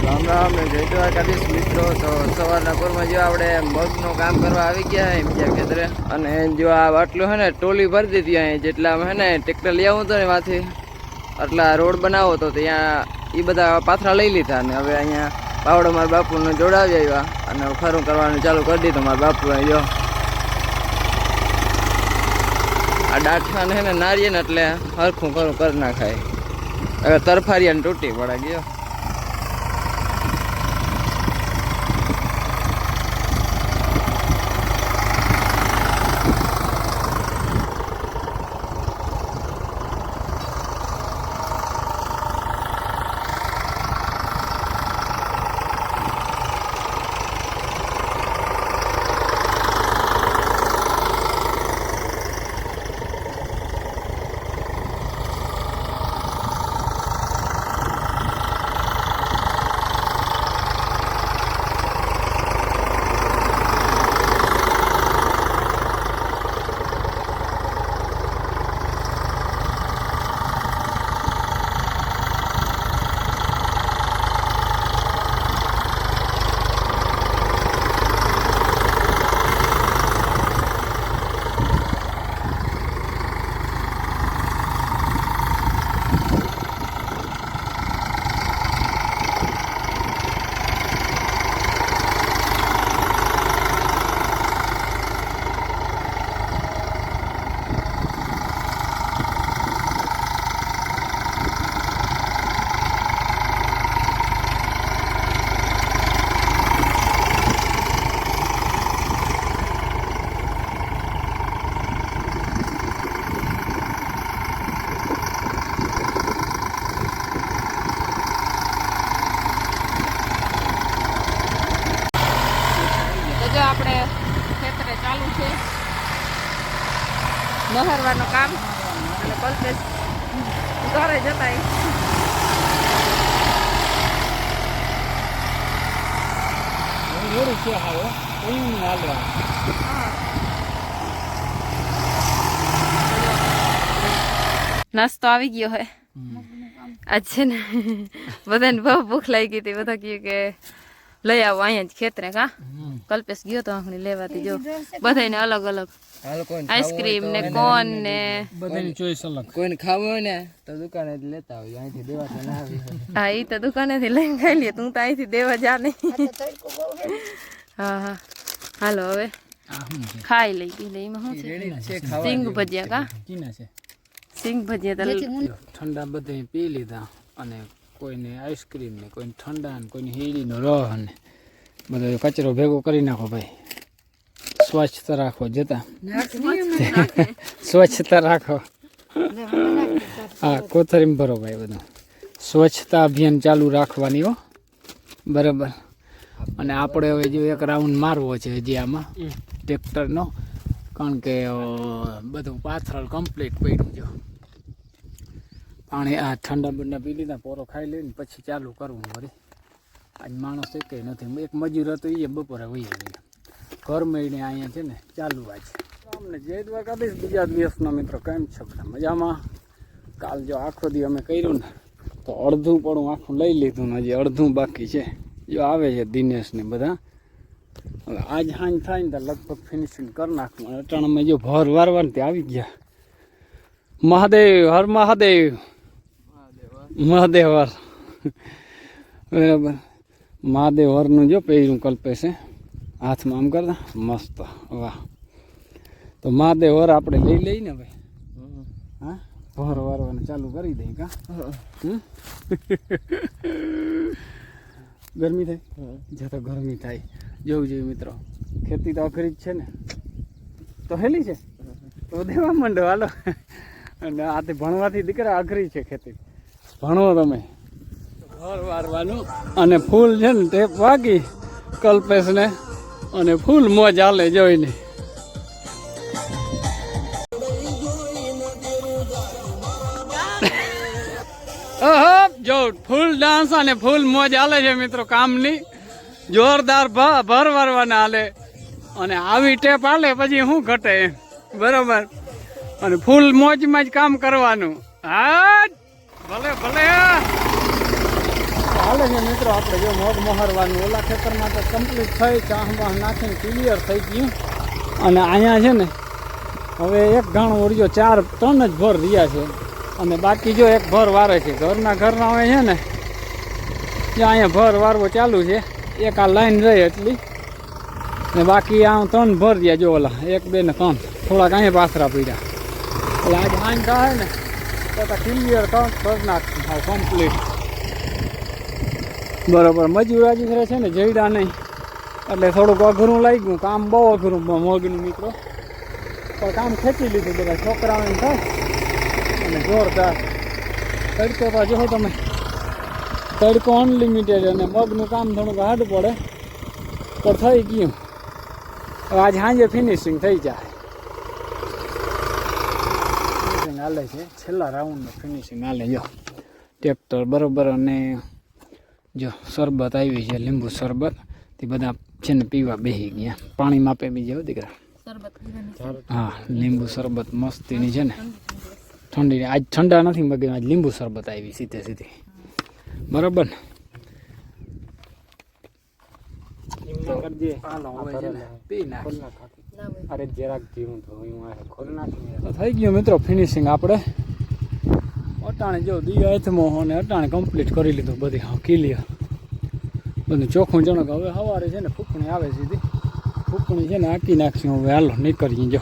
રામ રામ ને જય દ્વારકાધીશ મિત્રો. તો સવારના પોરમાં જો આપણે મગનું કામ કરવા આવી ગયા એમ ત્યાં ખેતરે, અને જો આ આટલું હે ને ટોલી ભરી દીધી અહીં જેટલા હે ને ટ્રેક્ટર લઈ આવું તો ને માંથી આટલા રોડ બનાવો તો ત્યાં એ બધા પાથરા લઈ લીધા ને હવે અહીંયા પાવડો મારા બાપુને જોડાવી આવ્યા અને ખરું કરવાનું ચાલુ કરી દીધું મારા બાપુ. જો આ ડાઠાને હે ને નારીએ ને એટલે હરખું ખરું કરી નાખાય. હવે તરફારિયાને તૂટી પડે ગયો. આપણે ખેતરે ચાલુ છે નહરવાનું કામ અને કલ્પેશ ઘરે જતા નાસ્તો આવી ગયો હે આજ છે ને બધાને બહુ ભૂખ લાગી હતી. બધા કહ્યું કે લઈ આવો અહીંયા જ ખેતરે. કા કલ્પેશ ગયો તો આંખણી લેવાથી જો બધાને અલગ અલગ આઈસ્ક્રીમ ને કોન ને બધાની ચોઈસ અલગ. કોઈને ખાવું હોય ને તો દુકાને લેતા આવજો, અહીંથી દેવા તો ના આવી. હા ઈ તો દુકાનેથી લઈને ખાઈ લે, તું તો અહીંથી દેવા જા નહીં. હા હા હાલો હવે ખાઈ લઈ એટલે એમાં શું છે સિંગ ભજીયા. કા સિંગ ભજીયા ઠંડા બધા પી લીધા અને કોઈને આઈસ્ક્રીમ ને કોઈને ઠંડા ને કોઈને હીડીનો રહ ને બધો કચરો ભેગો કરી નાખો ભાઈ. સ્વચ્છતા રાખો જતા સ્વચ્છતા રાખો. હા કોથળીમાં ભરો ભાઈ બધું. સ્વચ્છતા અભિયાન ચાલુ રાખવાની હો બરાબર. અને આપણે હવે જો એક રાઉન્ડ મારવો છે હજી આમાં ટ્રેક્ટરનો, કારણ કે બધું પાથરલ કમ્પ્લીટ પડ્યું. જો પાણી આ ઠંડા બંડા પી લીધા, પોરો ખાઈ લઈને પછી ચાલુ કરવું. વળી આજ માણસ એક નથી, એક મજૂર હતો એ બપોરે વહી ગયા. ઘર મળીને અહીંયા છે ને ચાલુ આજ. અમને જય દ્વારકાધીશ બીજા દિવસના મિત્રો કેમ છો? મજામાં. કાલ જો આખો દી અમે કર્યું ને તો અડધું પડું આખું લઈ લીધું ને હજી અડધું બાકી છે. જો આવે છે દિનેશ ને બધા. હવે આજ સાંજ થાય ને તો લગભગ ફિનિશિંગ કરી નાખવું. અટાણામાં જો ભર વારવાનું ત્યાં આવી ગયા. મહાદેવ હર મહાદેવ મહાદેવ હર બરાબર. મહાદેવ હરનું જો પહેર્યું કલ્પેશે હાથમાં આમ કરતા મસ્ત. વાહ. તો મહાદેવ હર આપણે લઈ લઈને ભાઈ. હા ભર વારવાનું ચાલુ કરી દઈ. કા ગરમી થાય જ્યાં તો ગરમી થાય. જોવું જોઈએ મિત્રો, ખેતી તો અઘરી જ છે ને. તો હેલી છે તો દેવા માંડો હાલો. અને આ તે ભણવાથી દીકરા અઘરી છે ખેતી. ભણો તમે. ઘર વારવાનું અને ફૂલ છે ને તે વાગી કલ્પેશને અને ફૂલ મોજ હાલે જોઈને. જો ફૂલ ડાન્સ અને ફૂલ મોજ હાલે છે મિત્રો કામની. જોરદાર ભર વારવાના હાલે અને આવી ટેપ હાલે પછી શું ઘટે બરોબર. અને ફૂલ મોજમાં જ કામ કરવાનું. હા ભલે ભલે હાલે છે મિત્રો આપણે જો મગ મોહરવાનું ઓલા ખેતરમાં તો કમ્પ્લીટ થઈ ચાહ બાહ નાખીને ક્લિયર થઈ ગયું અને અહીંયા છે ને હવે એક ઘાણો ઓળ્યો 3 જ ભર રહ્યા છે અને બાકી જો એક ભર વારે છે ઘરના હવે છે ને જો અહીંયા ભર વારવો ચાલુ છે એક આ લાઈન રહી એટલી ને બાકી આ 3 ભર રહ્યા જો ઓલા 1 2 ને 3 થોડાક અહીંયા પાથરા પડ્યા એટલે આજે હાંજ થાય ને તો ક્લિયર ભર નાખશું હા કમ્પ્લીટ બરાબર મજૂરાજી રહે છે ને જઈડા નહીં એટલે થોડુંક અઘરું લાગ્યું કામ બહુ અઘરું મગનું મિત્રો પણ કામ ખેંચી લીધું બધા છોકરાઓને થાય અને જોરદાર તડકો તો જો તમે તડકો અનલિમિટેડ અને મગનું કામ થોડુંક હાર્ડ પડે તો થઈ ગયું આજ સાંજે ફિનિશિંગ થઈ જાય ફિનિશિંગ હાલે છે છેલ્લા રાઉન્ડનું ફિનિશિંગ હાલે જો ટ્રેક્ટર બરાબર અને જો શરબત આવી છે લીંબુ શરબત તે બધા છે ને પીવા બેસી ગયા પાણી માપે બી જાવ દીકરા હા લીંબુ શરબત મસ્તીની છે ને ઠંડી આજ ઠંડા નથી મગે આજ લીંબુ શરબત આવી સીધી બરાબર ને થઈ ગયું મિત્રો ફિનિશિંગ આપણે અટાણે જો દિયા હાથમાં અને અટાણે કમ્પ્લીટ કરી લીધું બધી હા ક્લિયર બધું ચોખ્ખું જણક હવે સવારે છે ને ફૂકણી આવે સીધી ફૂકણી છે ને આંકી નાખશું હવે હાલો નીકળીએ જો